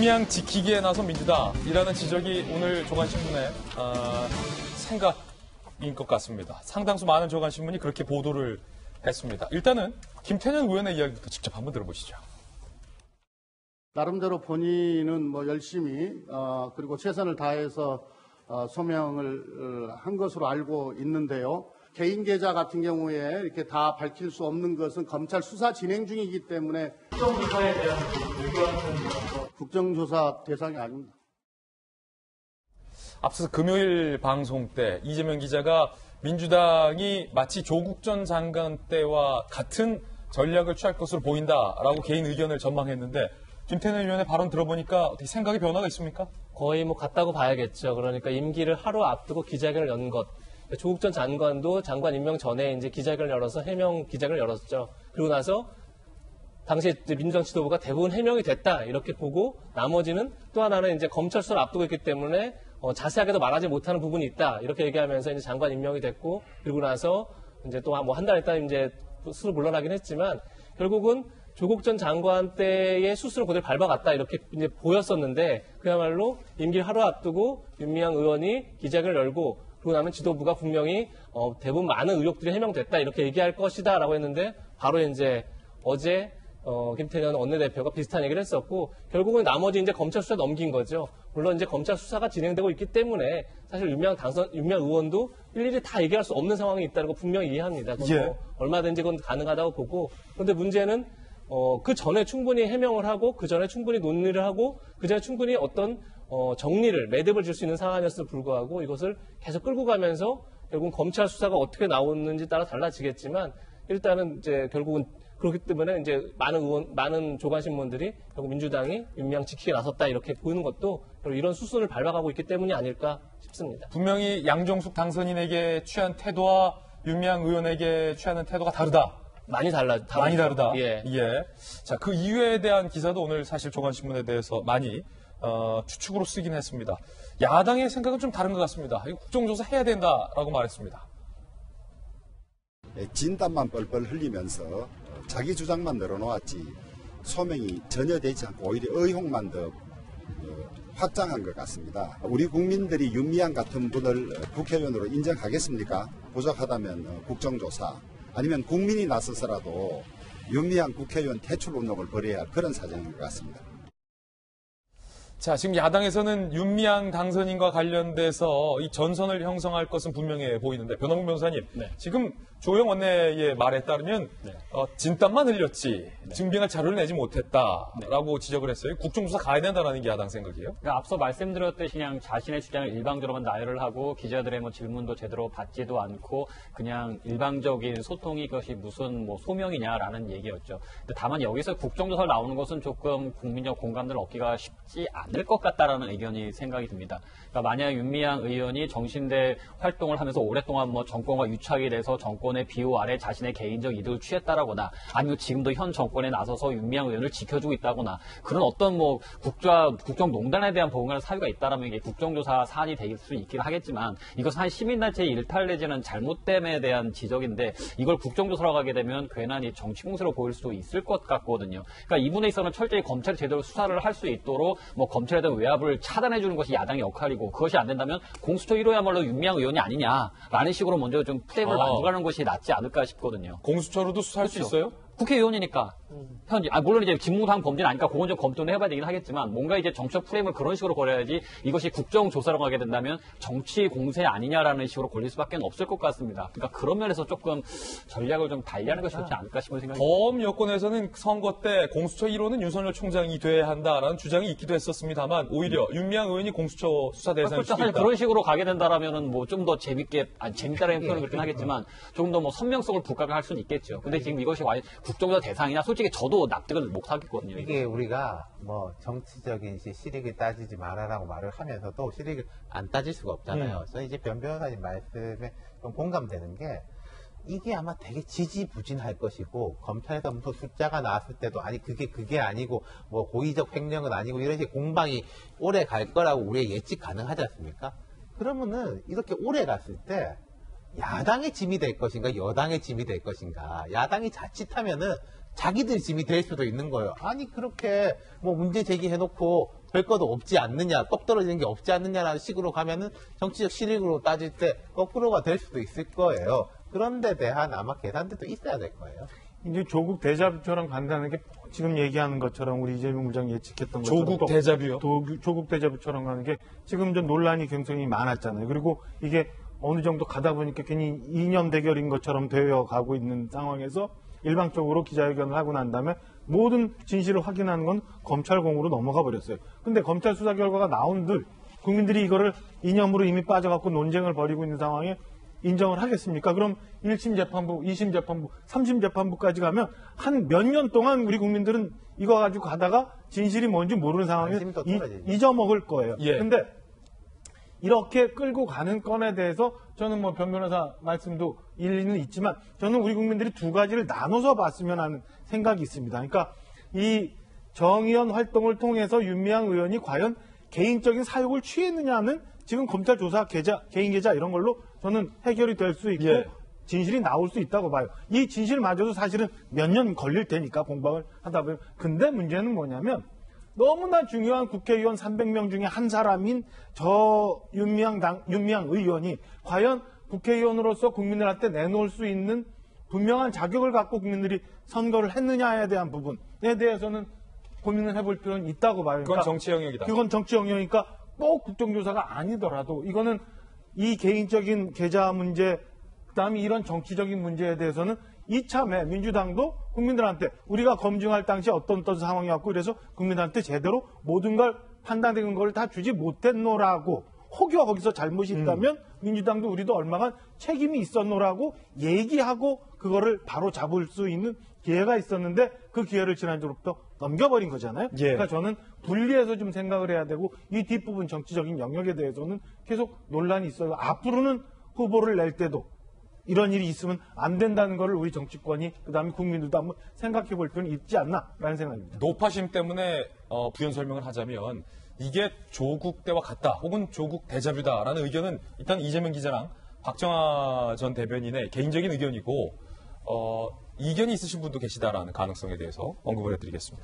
윤미향 지키기에 나선 민주당이라는 지적이 오늘 조간신문의 생각인 것 같습니다. 상당수 많은 조간신문이 그렇게 보도를 했습니다. 일단은 김태년 의원의 이야기부터 직접 한번 들어보시죠. 나름대로 본인은 뭐 열심히 그리고 최선을 다해서 소명을 한 것으로 알고 있는데요. 개인 계좌 같은 경우에 이렇게 다 밝힐 수 없는 것은 검찰 수사 진행 중이기 때문에 국정조사에 대한 의견은 국정조사 대상이 아닙니다. 앞서서 금요일 방송 때 이재명 기자가 민주당이 마치 조국 전 장관 때와 같은 전략을 취할 것으로 보인다라고 개인 의견을 전망했는데 김태년 의원의 발언 들어보니까 어떻게 생각의 변화가 있습니까? 거의 뭐 같다고 봐야겠죠. 그러니까 임기를 하루 앞두고 기자회견을 연 것. 조국 전 장관도 장관 임명 전에 이제 기자회견을 열어서 해명 기자회견을 열었죠. 그리고 나서 당시 민주당 지도부가 대부분 해명이 됐다 이렇게 보고 나머지는 또 하나는 이제 검찰 수사를 앞두고 있기 때문에 자세하게도 말하지 못하는 부분이 있다 이렇게 얘기하면서 이제 장관 임명이 됐고 그리고 나서 이제 또 뭐 한 달 있다 이제 스스로 물러나긴 했지만 결국은 조국 전 장관 때의 수순을 그대로 밟아갔다 이렇게 이제 보였었는데 그야말로 임기를 하루 앞두고 윤미향 의원이 기자회견을 열고 그러고 나면 지도부가 분명히 대부분 많은 의혹들이 해명됐다 이렇게 얘기할 것이다라고 했는데 바로 이제 어제 김태년 원내대표가 비슷한 얘기를 했었고 결국은 나머지 이제 검찰 수사 넘긴 거죠. 물론 이제 검찰 수사가 진행되고 있기 때문에 사실 윤미향 의원도 일일이 다 얘기할 수 없는 상황이 있다는 거 분명히 이해합니다. 예. 얼마든지 그건 가능하다고 보고 그런데 문제는 그 전에 충분히 해명을 하고 그 전에 충분히 논의를 하고 그 전에 충분히 어떤 정리를 매듭을 줄 수 있는 상황이었을 불구하고 이것을 계속 끌고 가면서 결국은 검찰 수사가 어떻게 나오는지 따라 달라지겠지만 일단은 이제 결국은 그렇기 때문에 이제 많은 조간신문들이 결국 민주당이 윤미향 지키게 나섰다 이렇게 보이는 것도 이런 수순을 밟아가고 있기 때문이 아닐까 싶습니다. 분명히 양정숙 당선인에게 취한 태도와 윤미향 의원에게 취하는 태도가 다르다. 많이 다르다. 예. 자, 그 이유에 대한 기사도 오늘 사실 조간신문에 대해서 많이 추측으로 쓰긴 했습니다. 야당의 생각은 좀 다른 것 같습니다. 국정조사 해야 된다라고 말했습니다. 진단만 뻘뻘 흘리면서 자기 주장만 늘어놓았지 소명이 전혀 되지 않고 오히려 의혹만 더 확장한 것 같습니다. 우리 국민들이 윤미향 같은 분을 국회의원으로 인정하겠습니까? 부족하다면 국정조사 아니면 국민이 나서서라도 윤미향 국회의원 퇴출 운동을 벌여야 할 그런 사정인 것 같습니다. 자, 지금 야당에서는 윤미향 당선인과 관련돼서 이 전선을 형성할 것은 분명해 보이는데 변호국 변호사님, 네. 지금 조영 원내의 말에 따르면 네. 진단만 흘렸지 증빙할 자료를 내지 못했다라고 지적을 했어요. 국정조사 가야 된다는 게 야당 생각이에요? 그러니까 앞서 말씀드렸듯이 그냥 자신의 주장을 일방적으로만 나열을 하고 기자들의 뭐 질문도 제대로 받지도 않고 그냥 일방적인 소통이 그것이 무슨 뭐 소명이냐라는 얘기였죠. 근데 다만 여기서 국정조사를 나오는 것은 조금 국민적 공감대를 얻기가 쉽지 않을 것 같다라는 의견이 생각이 듭니다. 그러니까 만약 윤미향 의원이 정신대 활동을 하면서 오랫동안 뭐 정권과 유착이 돼서 정권의 비호 아래 자신의 개인적 이득을 취했다라거나 아니면 지금도 현 정권에 나서서 윤미향 의원을 지켜주고 있다거나 그런 어떤 뭐 국정농단에 대한 보응할 사유가 있다라면 이게 국정조사 사안이 될 수 있긴 하겠지만 이것은 한 시민단체의 일탈 내지는 잘못됨에 대한 지적인데 이걸 국정조사라고 하게 되면 괜한 이 정치 공세로 보일 수도 있을 것 같거든요. 그러니까 이 부분에 있어서는 철저히 검찰이 제대로 수사를 할 수 있도록 뭐 검찰에 대한 외압을 차단해주는 것이 야당의 역할이고 그것이 안 된다면 공수처 1호야말로 윤미향 의원이 아니냐라는 식으로 먼저 좀 프레임을 만들어가는 것이 낫지 않을까 싶거든요. 공수처로도 수사할 그렇죠. 수 있어요? 국회의원이니까 현재 물론 이제 직무상 범죄는 아니까 그건 좀 검토는 해봐야 되긴 하겠지만 뭔가 이제 정치적 프레임을 그런 식으로 걸어야지 이것이 국정조사라고 하게 된다면 정치 공세 아니냐라는 식으로 걸릴 수밖에 없을 것 같습니다. 그러니까 그런 면에서 조금 전략을 좀 달리하는 것이 좋지 않을까 싶은 생각이 듭니다. 범 여권에서는 선거 때 공수처 1호는 윤석열 총장이 돼야 한다라는 주장이 있기도 했었습니다만 오히려 윤미향 의원이 공수처 수사 대상일 수도 있다. 사실 그런 식으로 가게 된다라면은 뭐 좀 더 재밌다라는 표현을 그렇긴 하겠지만 조금 더 뭐 선명성을 부각할 수는 있겠죠. 근데 지금 이것이 국정조사 대상이냐 솔직히 저도 납득을 못 하겠거든요. 이게 우리가 뭐 정치적인 실익을 따지지 말아라고 말을 하면서도 실익을 안 따질 수가 없잖아요. 그래서 이제 변 변호사님 말씀에 좀 공감되는 게 이게 아마 되게 지지부진할 것이고 검찰에서 무슨 숫자가 나왔을 때도 아니 그게 아니고 뭐 고의적 횡령은 아니고 이런 식의 공방이 오래 갈 거라고 우리가 예측 가능하지 않습니까? 그러면은 이렇게 오래 갔을 때 야당의 짐이 될 것인가 여당의 짐이 될 것인가 야당이 자칫하면은 자기들 짐이 될 수도 있는 거예요. 아니 그렇게 뭐 문제 제기해놓고 별 것도 없지 않느냐, 똑 떨어지는 게 없지 않느냐라는 식으로 가면은 정치적 실익으로 따질 때 거꾸로가 될 수도 있을 거예요. 그런 데 대한 아마 계산들도 있어야 될 거예요. 이제 조국 대자뷰처럼 간다는 게 지금 얘기하는 것처럼 우리 이재명 부장이 예측했던 것처럼 조국 대자뷰요? 조국 대자뷰처럼 가는 게 지금 좀 논란이 굉장히 많았잖아요. 그리고 이게 어느 정도 가다 보니까 괜히 이념 대결인 것처럼 되어 가고 있는 상황에서 일방적으로 기자회견을 하고 난 다음에 모든 진실을 확인하는 건 검찰공으로 넘어가 버렸어요. 근데 검찰 수사 결과가 나온들 국민들이 이거를 이념으로 이미 빠져갖고 논쟁을 벌이고 있는 상황에 인정을 하겠습니까? 그럼 1심 재판부, 2심 재판부, 3심 재판부까지 가면 한 몇 년 동안 우리 국민들은 이거 가지고 가다가 진실이 뭔지 모르는 상황에 잊어먹을 거예요. 예. 근데 이렇게 끌고 가는 건에 대해서 저는 뭐 변 변호사 말씀도 일리는 있지만 저는 우리 국민들이 두 가지를 나눠서 봤으면 하는 생각이 있습니다. 그러니까 이 정의연 활동을 통해서 윤미향 의원이 과연 개인적인 사욕을 취했느냐는 지금 검찰 조사 개인 계좌 이런 걸로 저는 해결이 될 수 있고 예. 진실이 나올 수 있다고 봐요. 이 진실마저도 사실은 몇 년 걸릴 테니까 공방을 하다 보면. 근데 문제는 뭐냐면 너무나 중요한 국회의원 300명 중에 한 사람인 저 윤미향 의원이 과연 국회의원으로서 국민들한테 내놓을 수 있는 분명한 자격을 갖고 국민들이 선거를 했느냐에 대한 부분에 대해서는 고민을 해볼 필요는 있다고 봐요. 그건 정치 영역이다. 그건 정치 영역이니까 꼭 국정조사가 아니더라도 이거는 이 개인적인 계좌 문제, 그다음에 이런 정치적인 문제에 대해서는 이참에 민주당도 국민들한테 우리가 검증할 당시에 어떤 상황이었고 그래서 국민들한테 제대로 모든 걸 판단된 걸 다 주지 못했노라고 혹여 거기서 잘못이 있다면 민주당도 우리도 얼마간 책임이 있었노라고 얘기하고 그거를 바로 잡을 수 있는 기회가 있었는데 그 기회를 지난주부터 넘겨버린 거잖아요. 예. 그러니까 저는 분리해서 좀 생각을 해야 되고 이 뒷부분 정치적인 영역에 대해서는 계속 논란이 있어요. 앞으로는 후보를 낼 때도 이런 일이 있으면 안 된다는 것을 우리 정치권이 그다음에 국민들도 한번 생각해 볼 필요는 있지 않나라는 생각입니다. 노파심 때문에 부연 설명을 하자면 이게 조국 때와 같다 혹은 조국 대자뷰다라는 의견은 일단 이재명 기자랑 박정하 전 대변인의 개인적인 의견이고 이견이 있으신 분도 계시다라는 가능성에 대해서 언급을 해드리겠습니다.